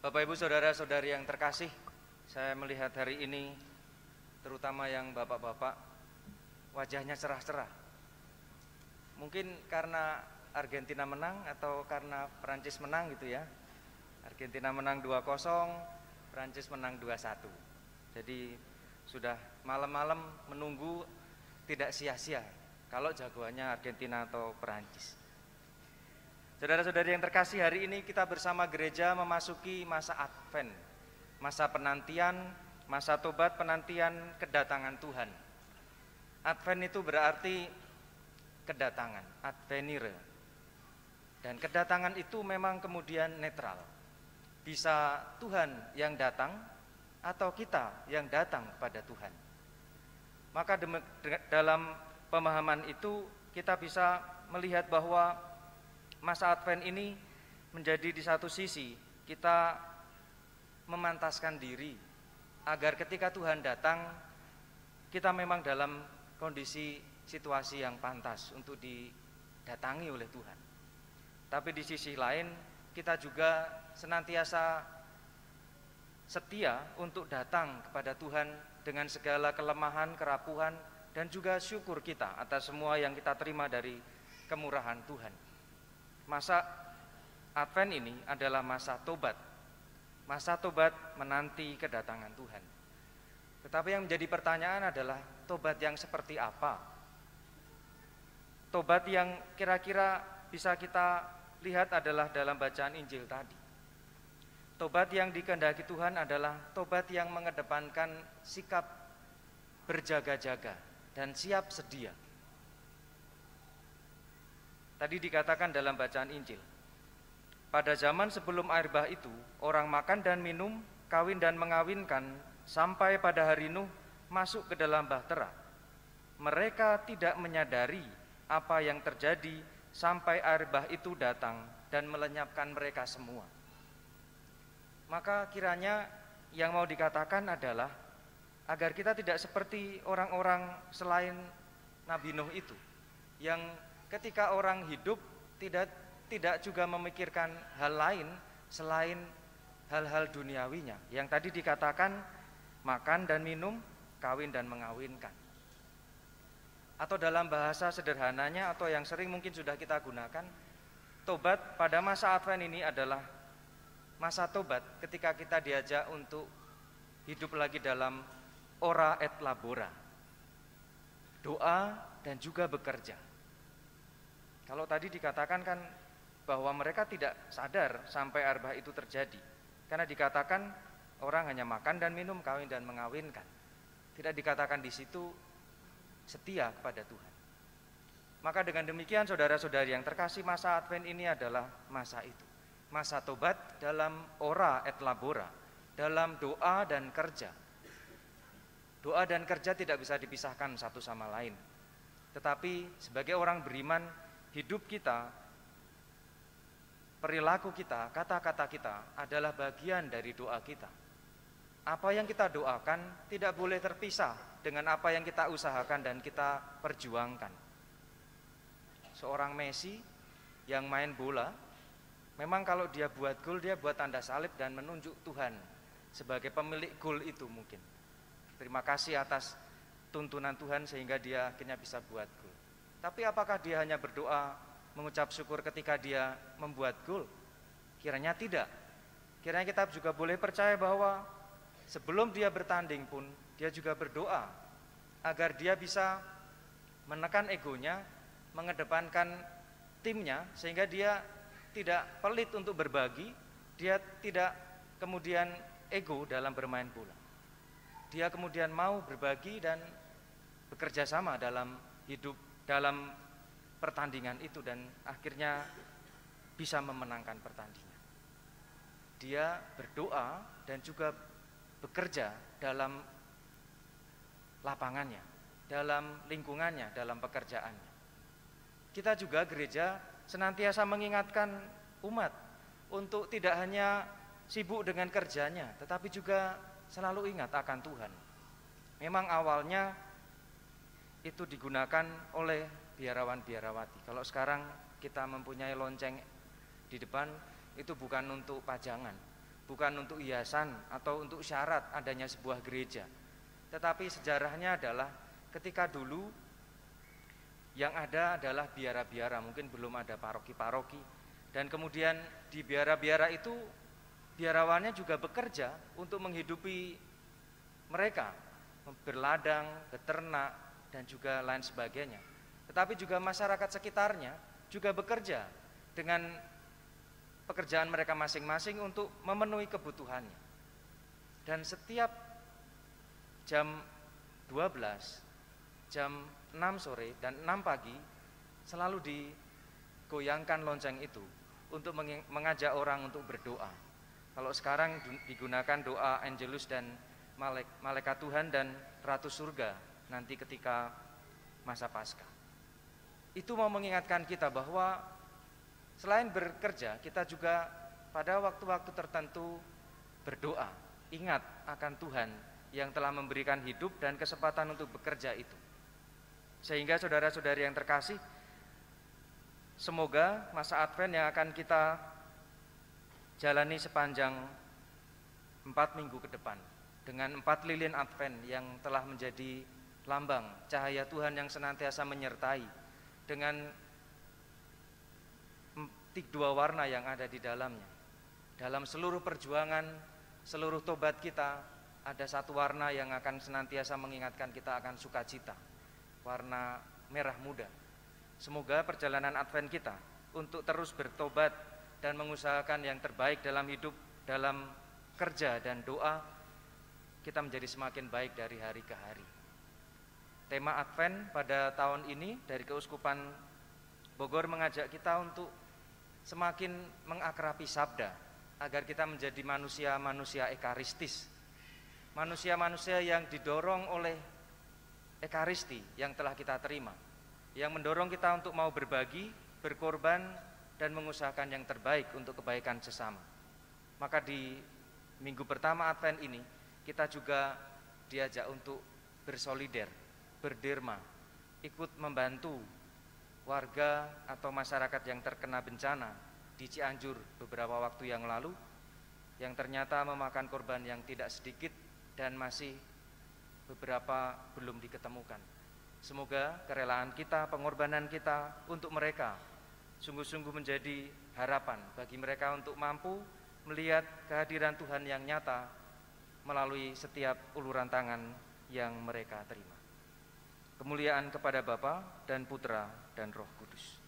Bapak Ibu saudara-saudari yang terkasih, saya melihat hari ini terutama yang bapak-bapak wajahnya cerah-cerah. Mungkin karena Argentina menang atau karena Prancis menang gitu ya. Argentina menang 2-0, Prancis menang 2-1. Jadi sudah malam-malam menunggu tidak sia-sia kalau jagoannya Argentina atau Prancis. Saudara-saudari yang terkasih, hari ini kita bersama gereja memasuki masa Advent, masa penantian, masa tobat penantian kedatangan Tuhan. Advent itu berarti kedatangan, advenire. Dan kedatangan itu memang kemudian netral. Bisa Tuhan yang datang atau kita yang datang kepada Tuhan. Maka dalam pemahaman itu kita bisa melihat bahwa masa Advent ini menjadi di satu sisi kita memantaskan diri agar ketika Tuhan datang kita memang dalam kondisi situasi yang pantas untuk didatangi oleh Tuhan. Tapi di sisi lain kita juga senantiasa setia untuk datang kepada Tuhan dengan segala kelemahan, kerapuhan, dan juga syukur kita atas semua yang kita terima dari kemurahan Tuhan. Masa Advent ini adalah masa tobat menanti kedatangan Tuhan. Tetapi yang menjadi pertanyaan adalah tobat yang seperti apa? Tobat yang kira-kira bisa kita lihat adalah dalam bacaan Injil tadi. Tobat yang dikehendaki Tuhan adalah tobat yang mengedepankan sikap berjaga-jaga dan siap sedia. Tadi dikatakan dalam bacaan Injil, pada zaman sebelum air bah itu, orang makan dan minum, kawin dan mengawinkan, sampai pada hari Nuh masuk ke dalam bahtera. Mereka tidak menyadari apa yang terjadi sampai air bah itu datang dan melenyapkan mereka semua. Maka kiranya yang mau dikatakan adalah agar kita tidak seperti orang-orang selain Nabi Nuh itu, yang ketika orang hidup tidak juga memikirkan hal lain selain hal-hal duniawinya. Yang tadi dikatakan makan dan minum, kawin dan mengawinkan. Atau dalam bahasa sederhananya atau yang sering mungkin sudah kita gunakan, tobat pada masa Advent ini adalah masa tobat ketika kita diajak untuk hidup lagi dalam ora et labora, doa dan juga bekerja. Kalau tadi dikatakan kan bahwa mereka tidak sadar sampai air bah itu terjadi, karena dikatakan orang hanya makan dan minum, kawin dan mengawinkan. Tidak dikatakan di situ setia kepada Tuhan. Maka dengan demikian saudara-saudari yang terkasih, masa Advent ini adalah masa itu, masa tobat dalam ora et labora, dalam doa dan kerja. Doa dan kerja tidak bisa dipisahkan satu sama lain. Tetapi sebagai orang beriman, hidup kita, perilaku kita, kata-kata kita adalah bagian dari doa kita. Apa yang kita doakan tidak boleh terpisah dengan apa yang kita usahakan dan kita perjuangkan. Seorang Messi yang main bola, memang kalau dia buat gol, dia buat tanda salib dan menunjuk Tuhan sebagai pemilik gol itu mungkin. Terima kasih atas tuntunan Tuhan sehingga dia akhirnya bisa buat gol. Tapi apakah dia hanya berdoa, mengucap syukur ketika dia membuat gol? Kiranya tidak. Kiranya kita juga boleh percaya bahwa sebelum dia bertanding pun, dia juga berdoa agar dia bisa menekan egonya, mengedepankan timnya, sehingga dia tidak pelit untuk berbagi, dia tidak kemudian ego dalam bermain bola. Dia kemudian mau berbagi dan bekerja sama dalam hidup, dalam pertandingan itu, dan akhirnya bisa memenangkan pertandingan. Dia berdoa dan juga bekerja dalam lapangannya, dalam lingkungannya, dalam pekerjaannya. Kita juga gereja senantiasa mengingatkan umat untuk tidak hanya sibuk dengan kerjanya, tetapi juga selalu ingat akan Tuhan. Memang awalnya itu digunakan oleh biarawan-biarawati. Kalau sekarang kita mempunyai lonceng di depan, itu bukan untuk pajangan, bukan untuk hiasan atau untuk syarat adanya sebuah gereja. Tetapi sejarahnya adalah ketika dulu yang ada adalah biara-biara, mungkin belum ada paroki-paroki. Dan kemudian di biara-biara itu biarawannya juga bekerja untuk menghidupi mereka, berladang, beternak, dan juga lain sebagainya. Tetapi juga masyarakat sekitarnya juga bekerja dengan pekerjaan mereka masing-masing untuk memenuhi kebutuhannya. Dan setiap jam 12, jam 6 sore dan 6 pagi selalu digoyangkan lonceng itu untuk mengajak orang untuk berdoa. Kalau sekarang digunakan doa Angelus dan Malaikat Tuhan dan Ratu Surga nanti ketika masa Paskah. Itu mau mengingatkan kita bahwa selain bekerja, kita juga pada waktu-waktu tertentu berdoa, ingat akan Tuhan yang telah memberikan hidup dan kesempatan untuk bekerja itu. Sehingga saudara-saudari yang terkasih, semoga masa Advent yang akan kita jalani sepanjang 4 minggu ke depan, dengan 4 lilin Advent yang telah menjadi lambang cahaya Tuhan yang senantiasa menyertai, dengan 2 warna yang ada di dalamnya. Dalam seluruh perjuangan, seluruh tobat kita, ada 1 warna yang akan senantiasa mengingatkan kita akan sukacita, warna merah muda. Semoga perjalanan Advent kita untuk terus bertobat dan mengusahakan yang terbaik dalam hidup, dalam kerja dan doa, kita menjadi semakin baik dari hari ke hari. Tema Advent pada tahun ini dari Keuskupan Bogor mengajak kita untuk semakin mengakrabi sabda, agar kita menjadi manusia-manusia ekaristis, manusia-manusia yang didorong oleh ekaristi yang telah kita terima, yang mendorong kita untuk mau berbagi, berkorban, dan mengusahakan yang terbaik untuk kebaikan sesama. Maka di minggu pertama Advent ini, kita juga diajak untuk bersolider, berderma, ikut membantu warga atau masyarakat yang terkena bencana di Cianjur beberapa waktu yang lalu, yang ternyata memakan korban yang tidak sedikit dan masih beberapa belum diketemukan. Semoga kerelaan kita, pengorbanan kita untuk mereka sungguh-sungguh menjadi harapan bagi mereka untuk mampu melihat kehadiran Tuhan yang nyata melalui setiap uluran tangan yang mereka terima. Kemuliaan kepada Bapa dan Putra dan Roh Kudus.